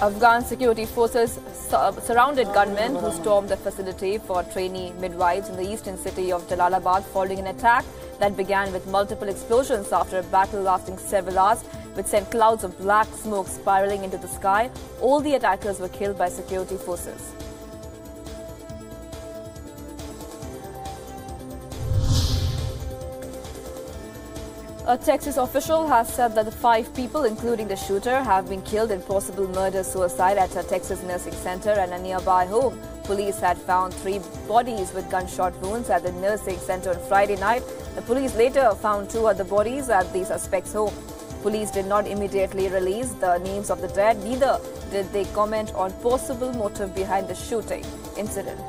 Afghan security forces surrounded gunmen who stormed the facility for trainee midwives in the eastern city of Jalalabad following an attack that began with multiple explosions after a battle lasting several hours, which sent clouds of black smoke spiraling into the sky. All the attackers were killed by security forces. A Texas official has said that the 5 people, including the shooter, have been killed in possible murder-suicide at a Texas nursing center and a nearby home. Police had found 3 bodies with gunshot wounds at the nursing center on Friday night. The police later found 2 other bodies at the suspect's home. Police did not immediately release the names of the dead, neither did they comment on possible motive behind the shooting incident.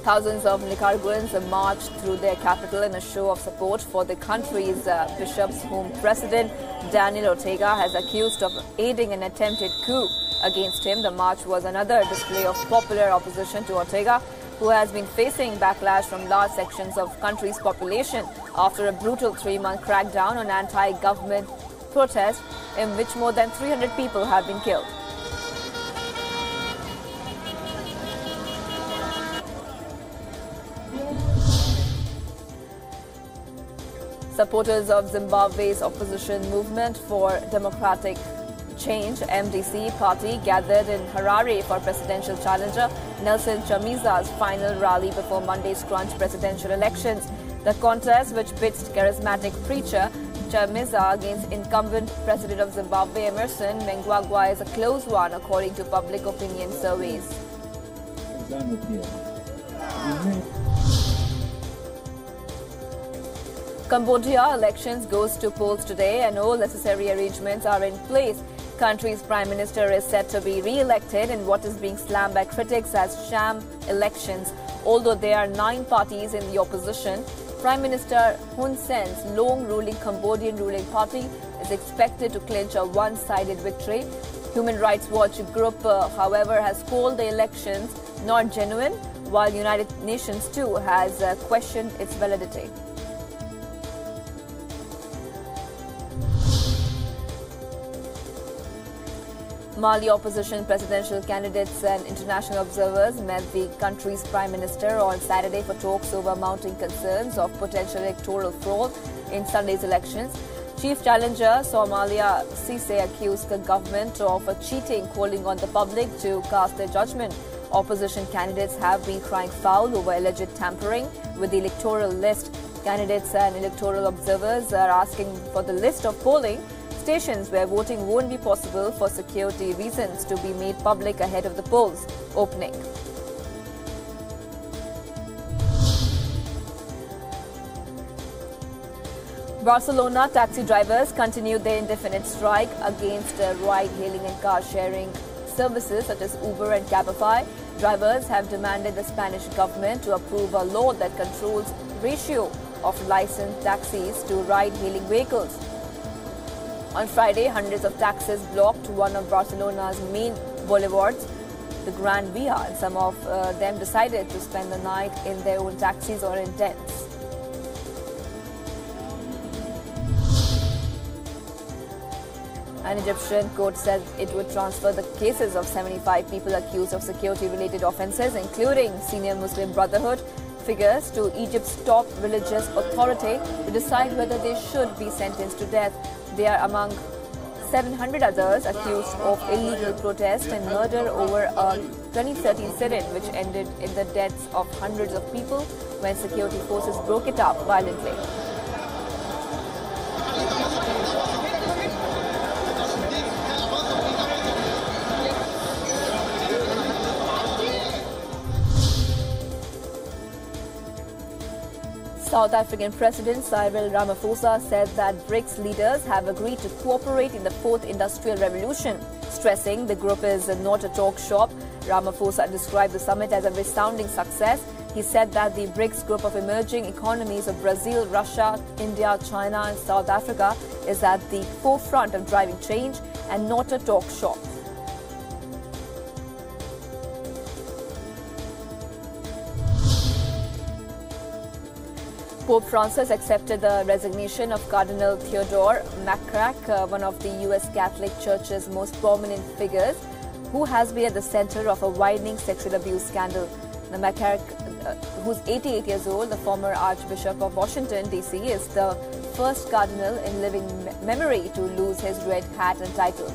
Thousands of Nicaraguans marched through their capital in a show of support for the country's bishops, whom President Daniel Ortega has accused of aiding an attempted coup against him. The march was another display of popular opposition to Ortega, who has been facing backlash from large sections of the country's population after a brutal 3-month crackdown on anti-government protests in which more than 300 people have been killed. Supporters of Zimbabwe's opposition movement for democratic change (MDC) party gathered in Harare for presidential challenger Nelson Chamisa final rally before Monday's crunch presidential elections. The contest, which pits charismatic preacher Chamisa against incumbent president of Zimbabwe Emerson Mnangagwa, is a close one according to public opinion surveys. Cambodia elections goes to polls today and all necessary arrangements are in place. Country's prime minister is set to be re-elected in what is being slammed by critics as sham elections. Although there are 9 parties in the opposition, Prime Minister Hun Sen's long-ruling Cambodian ruling party is expected to clinch a one-sided victory. Human Rights Watch group, however, has called the elections not genuine, while United Nations too has questioned its validity. Mali opposition presidential candidates and international observers met the country's prime minister on Saturday for talks over mounting concerns of potential electoral fraud in Sunday's elections. Chief challenger Somalia Cisse accused the government of cheating, calling on the public to cast their judgment. Opposition candidates have been crying foul over alleged tampering with the electoral list. Candidates and electoral observers are asking for the list of polling stations where voting won't be possible for security reasons to be made public ahead of the polls opening. Barcelona taxi drivers continued their indefinite strike against ride-hailing and car-sharing services such as Uber and Cabify. Drivers have demanded the Spanish government to approve a law that controls ratio of licensed taxis to ride-hailing vehicles. On Friday, hundreds of taxis blocked one of Barcelona's main boulevards, the Gran Via, and some of them decided to spend the night in their own taxis or in tents. An Egyptian court said it would transfer the cases of 75 people accused of security-related offences, including senior Muslim Brotherhood figures, to Egypt's top religious authority to decide whether they should be sentenced to death. They are among 700 others accused of illegal protest and murder over a 2013 sit-in which ended in the deaths of hundreds of people when security forces broke it up violently. South African President Cyril Ramaphosa said that BRICS leaders have agreed to cooperate in the 4th Industrial Revolution, stressing the group is not a talk shop. Ramaphosa described the summit as a resounding success. He said that the BRICS group of emerging economies of Brazil, Russia, India, China and South Africa is at the forefront of driving change and not a talk shop. Pope Francis accepted the resignation of Cardinal Theodore McCarrick, one of the U.S. Catholic Church's most prominent figures, who has been at the center of a widening sexual abuse scandal. The McCarrick, who's 88 years old, the former Archbishop of Washington, D.C., is the first cardinal in living memory to lose his red hat and title.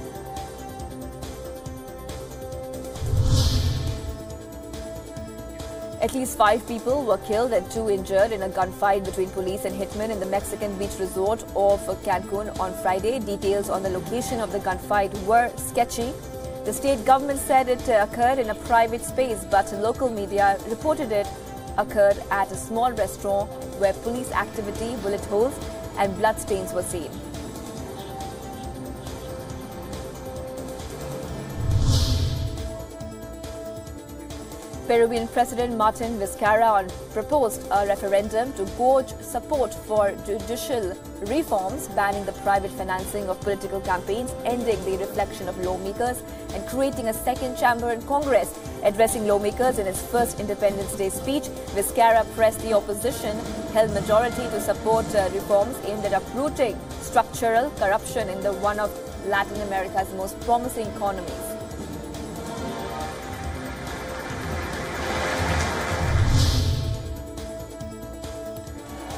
At least 5 people were killed and 2 injured in a gunfight between police and hitmen in the Mexican beach resort of Cancun on Friday. Details on the location of the gunfight were sketchy. The state government said it occurred in a private space, but local media reported it occurred at a small restaurant where police activity, bullet holes and bloodstains were seen. Peruvian President Martin Vizcarra proposed a referendum to gauge support for judicial reforms, banning the private financing of political campaigns, ending the reflection of lawmakers, and creating a second chamber in Congress. Addressing lawmakers in his first Independence Day speech, Vizcarra pressed the opposition held majority to support reforms aimed at uprooting structural corruption in one of Latin America's most promising economies.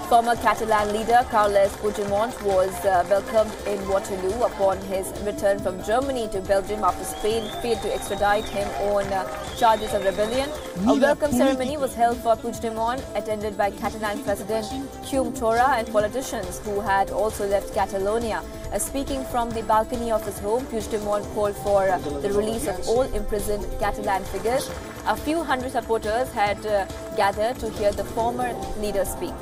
Former Catalan leader Carles Puigdemont was welcomed in Waterloo upon his return from Germany to Belgium after Spain failed to extradite him on charges of rebellion. A welcome ceremony was held for Puigdemont, attended by Catalan President Quim Torra and politicians who had also left Catalonia. Speaking from the balcony of his home, Puigdemont called for the release of all imprisoned Catalan figures. A few hundred supporters had gathered to hear the former leader speak.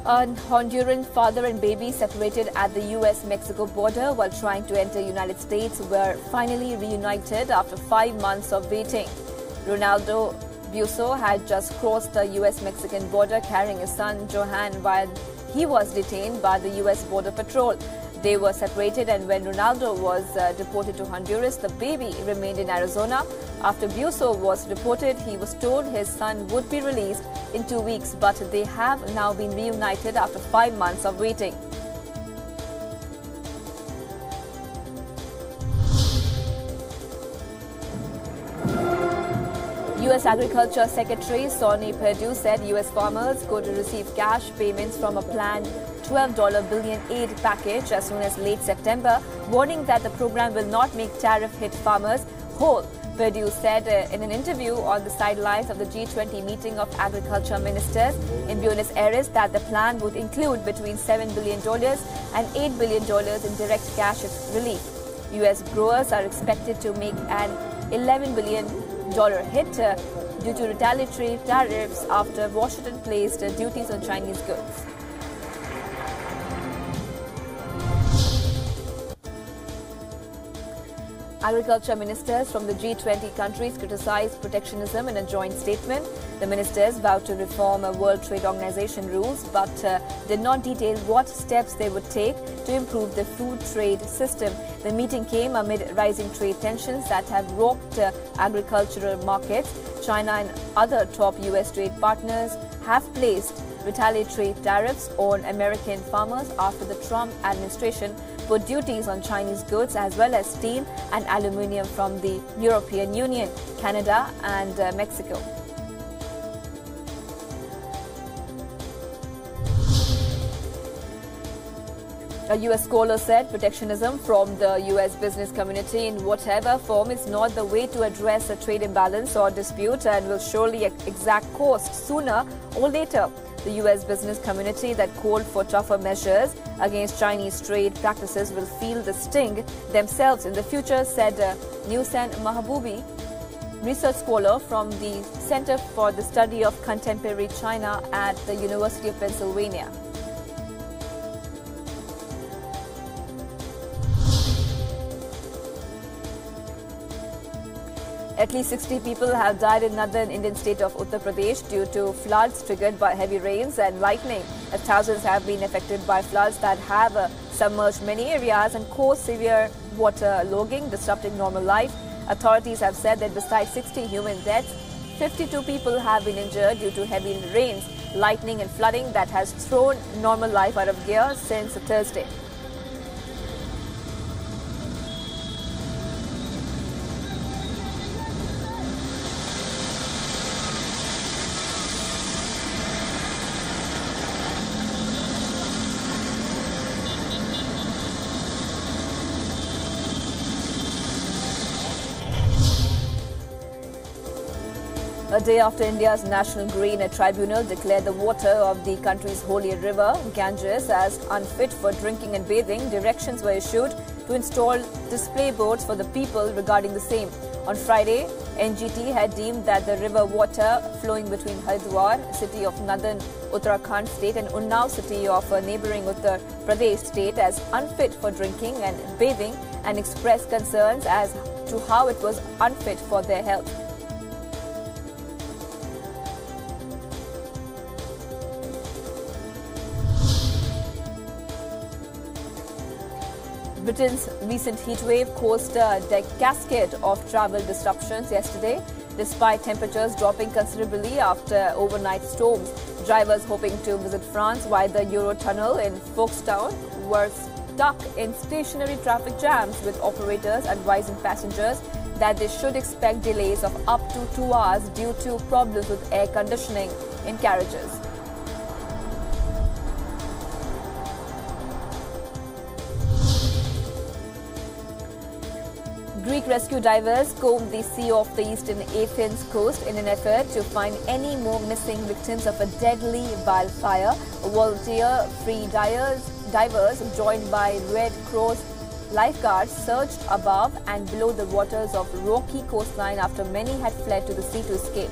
A Honduran father and baby separated at the US-Mexico border while trying to enter the United States were finally reunited after 5 months of waiting. Ronaldo Buso had just crossed the US-Mexican border carrying his son Johan while he was detained by the US Border Patrol. They were separated, and when Ronaldo was deported to Honduras, the baby remained in Arizona. After Buso was deported, he was told his son would be released in 2 weeks, but they have now been reunited after 5 months of waiting. U.S. Agriculture Secretary Sonny Perdue said U.S. farmers could receive cash payments from a planned $12 billion aid package as soon as late September, warning that the program will not make tariff-hit farmers whole. Perdue said in an interview on the sidelines of the G20 meeting of agriculture ministers in Buenos Aires that the plan would include between $7 billion and $8 billion in direct cash relief. U.S. growers are expected to make an $11 billion hit due to retaliatory tariffs after Washington placed duties on Chinese goods. Agriculture ministers from the G20 countries criticized protectionism in a joint statement. The ministers vowed to reform World Trade Organization rules but did not detail what steps they would take to improve the food trade system. The meeting came amid rising trade tensions that have rocked agricultural markets. China and other top U.S. trade partners have placed retaliatory tariffs on American farmers after the Trump administration put duties on Chinese goods as well as steel and aluminium from the European Union, Canada and Mexico. A U.S. scholar said protectionism from the U.S. business community in whatever form is not the way to address a trade imbalance or dispute and will surely exact cost sooner or later. The U.S. business community that called for tougher measures against Chinese trade practices will feel the sting themselves in the future, said Nusen Mahabubi, research scholar from the Center for the Study of Contemporary China at the University of Pennsylvania. At least 60 people have died in northern Indian state of Uttar Pradesh due to floods triggered by heavy rains and lightning. Thousands have been affected by floods that have submerged many areas and caused severe water logging, disrupting normal life. Authorities have said that besides 60 human deaths, 52 people have been injured due to heavy rains, lightning and flooding that has thrown normal life out of gear since Thursday. A day after India's National Green Tribunal declared the water of the country's holy river, Ganges, as unfit for drinking and bathing, directions were issued to install display boards for the people regarding the same. On Friday, NGT had deemed that the river water flowing between Haridwar, city of Nadan, Uttarakhand state, and Unnao, city of neighbouring Uttar Pradesh state, as unfit for drinking and bathing, and expressed concerns as to how it was unfit for their health. Britain's recent heatwave caused a cascade of travel disruptions yesterday, despite temperatures dropping considerably after overnight storms. Drivers hoping to visit France via the Eurotunnel in Folkestone were stuck in stationary traffic jams, with operators advising passengers that they should expect delays of up to 2 hours due to problems with air conditioning in carriages. Greek rescue divers combed the sea off the eastern Athens coast in an effort to find any more missing victims of a deadly wildfire. Volunteer free divers joined by Red Cross lifeguards searched above and below the waters of rocky coastline after many had fled to the sea to escape.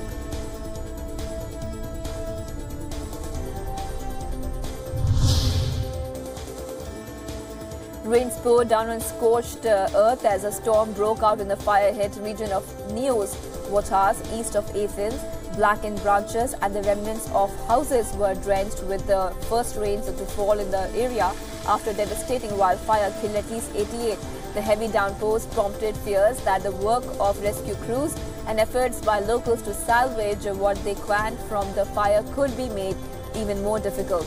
Rains poured down on scorched earth as a storm broke out in the fire-hit region of Nios Votas, east of Athens. Blackened branches and the remnants of houses were drenched, with the first rains to fall in the area after devastating wildfire killed at least 88. The heavy downpours prompted fears that the work of rescue crews and efforts by locals to salvage what they can from the fire could be made even more difficult.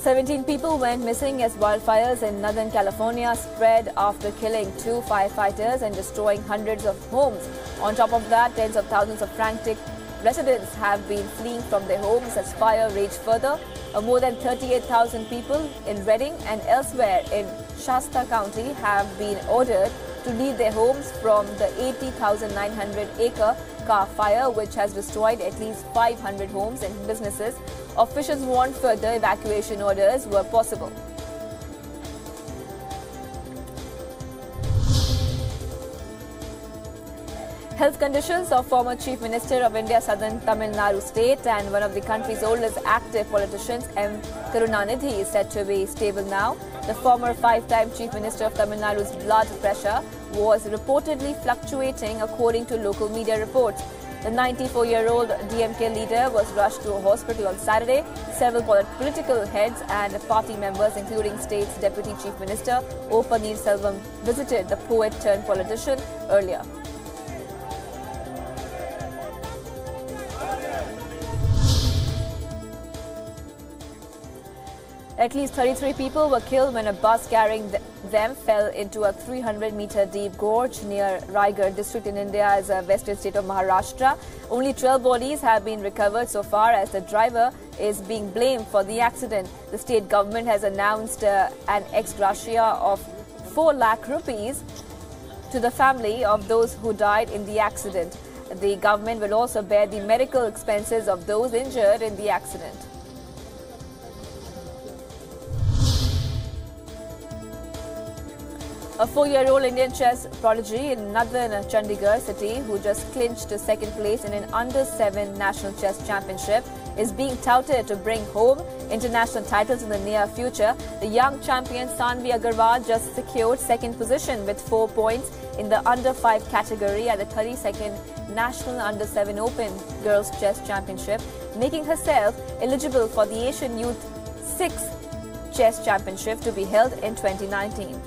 17 people went missing as wildfires in Northern California spread after killing 2 firefighters and destroying hundreds of homes. On top of that, tens of thousands of frantic residents have been fleeing from their homes as fire raged further. More than 38,000 people in Redding and elsewhere in Shasta County have been ordered to leave their homes from the 80,900-acre car fire, which has destroyed at least 500 homes and businesses. Officials warned further evacuation orders were possible. Health conditions of former Chief Minister of India, Southern Tamil Nadu state and one of the country's oldest active politicians, M. Karunanidhi, is said to be stable now. The former 5-time Chief Minister of Tamil Nadu's blood pressure was reportedly fluctuating, according to local media reports. The 94-year-old DMK leader was rushed to a hospital on Saturday. Several political heads and party members, including state's Deputy Chief Minister O. Paneerselvam, visited the poet-turned-politician earlier. At least 33 people were killed when a bus carrying them fell into a 300-meter deep gorge near Raigad district in India's western state of Maharashtra. Only 12 bodies have been recovered so far, as the driver is being blamed for the accident. The state government has announced an ex gratia of 4 lakh rupees to the family of those who died in the accident. The government will also bear the medical expenses of those injured in the accident. A 4-year-old Indian chess prodigy in northern Chandigarh city, who just clinched second place in an under-7 national chess championship, is being touted to bring home international titles in the near future. The young champion Sanvi Agarwal just secured second position with 4 points in the under-5 category at the 32nd National Under-7 Open Girls Chess Championship, making herself eligible for the Asian Youth 6 Chess Championship to be held in 2019.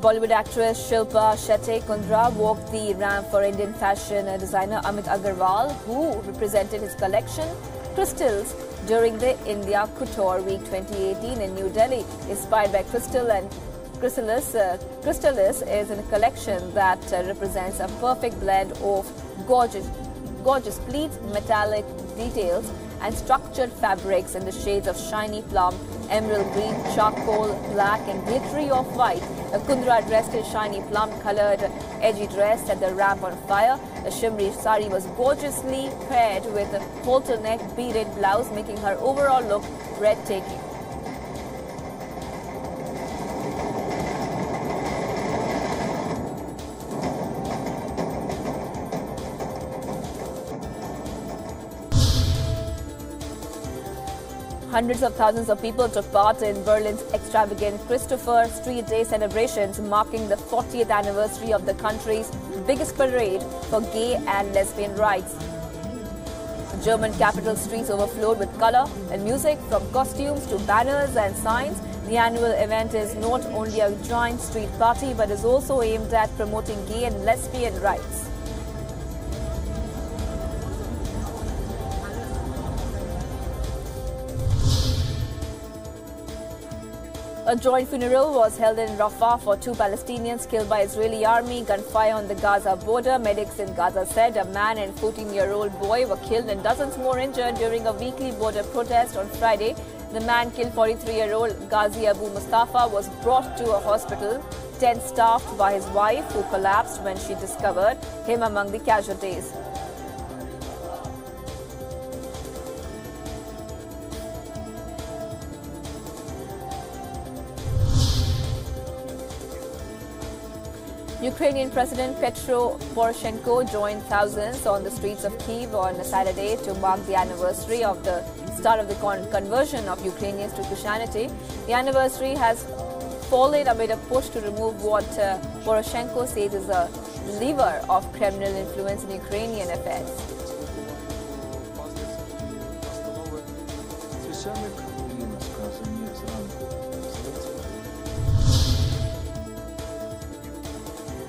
Bollywood actress Shilpa Shetty Kundra walked the ramp for Indian fashion designer Amit Agarwal, who represented his collection Crystals during the India Couture Week 2018 in New Delhi. Inspired by crystal and chrysalis, Crystallis is a collection that represents a perfect blend of gorgeous pleats, metallic details and structured fabrics in the shades of shiny plum, emerald green, charcoal, black and glittery off-white. Kundra dressed in shiny plum-coloured edgy dress at the ramp on fire. The shimmery sari was gorgeously paired with a halter neck beaded blouse, making her overall look breathtaking. Hundreds of thousands of people took part in Berlin's extravagant Christopher Street Day celebrations, marking the 40th anniversary of the country's biggest parade for gay and lesbian rights. The German capital streets overflowed with color and music, from costumes to banners and signs. The annual event is not only a giant street party but is also aimed at promoting gay and lesbian rights. A joint funeral was held in Rafah for 2 Palestinians killed by Israeli army. Gunfire on the Gaza border. Medics in Gaza said a man and 14-year-old boy were killed and dozens more injured during a weekly border protest on Friday. The man killed 43-year-old Ghazi Abu Mustafa was brought to a hospital, tent-staffed by his wife, who collapsed when she discovered him among the casualties. Ukrainian President Petro Poroshenko joined thousands on the streets of Kyiv on Saturday to mark the anniversary of the start of the conversion of Ukrainians to Christianity. The anniversary has fallen amid a push to remove what Poroshenko says is a lever of criminal influence in Ukrainian affairs.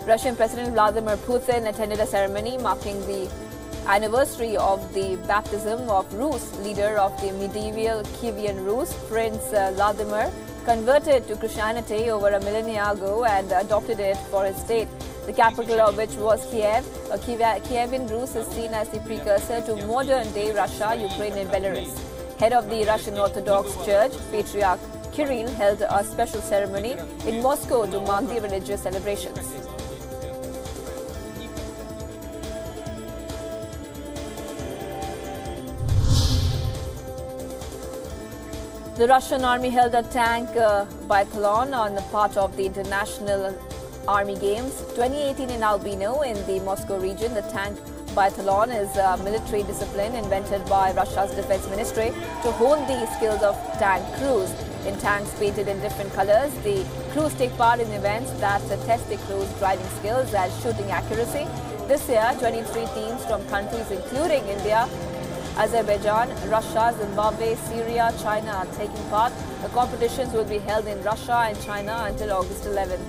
Russian President Vladimir Putin attended a ceremony marking the anniversary of the baptism of Rus. Leader of the medieval Kievan Rus, Prince Vladimir, converted to Christianity over a millennia ago and adopted it for his state, the capital of which was Kiev. Kievan Rus is seen as the precursor to modern-day Russia, Ukraine and Belarus. Head of the Russian Orthodox Church, Patriarch Kirill, held a special ceremony in Moscow to mark the religious celebrations. The Russian army held a tank biathlon on the part of the International Army Games 2018 in Albino in the Moscow region. The tank biathlon is a military discipline invented by Russia's defense ministry to hone the skills of tank crews. In tanks painted in different colors, the crews take part in events that test the crews' driving skills and shooting accuracy. This year, 23 teams from countries including India, Azerbaijan, Russia, Zimbabwe, Syria, China are taking part. The competitions will be held in Russia and China until August 11th.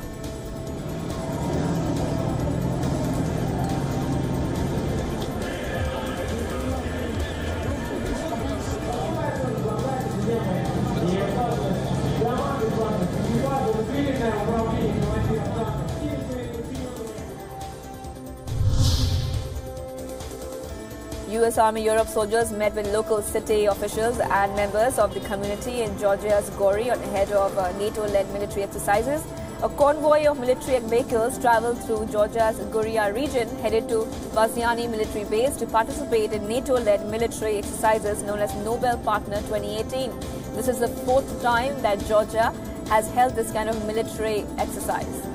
U.S. Army Europe soldiers met with local city officials and members of the community in Georgia's Gori ahead of NATO-LED military exercises. A convoy of military vehicles traveled through Georgia's Goria region, headed to Vaziani military base to participate in NATO-LED military exercises known as Nobel Partner 2018. This is the 4th time that Georgia has held this kind of military exercise.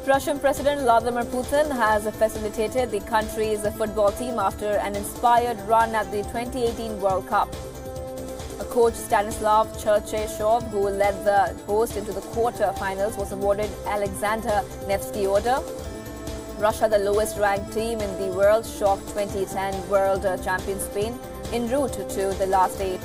Russian President Vladimir Putin has facilitated the country's football team after an inspired run at the 2018 World Cup. Coach Stanislav Cherchesov, who led the host into the quarter-finals, was awarded Alexander Nevsky Order. Russia, the lowest-ranked team in the world, shocked 2010 world champion Spain en route to the last 8.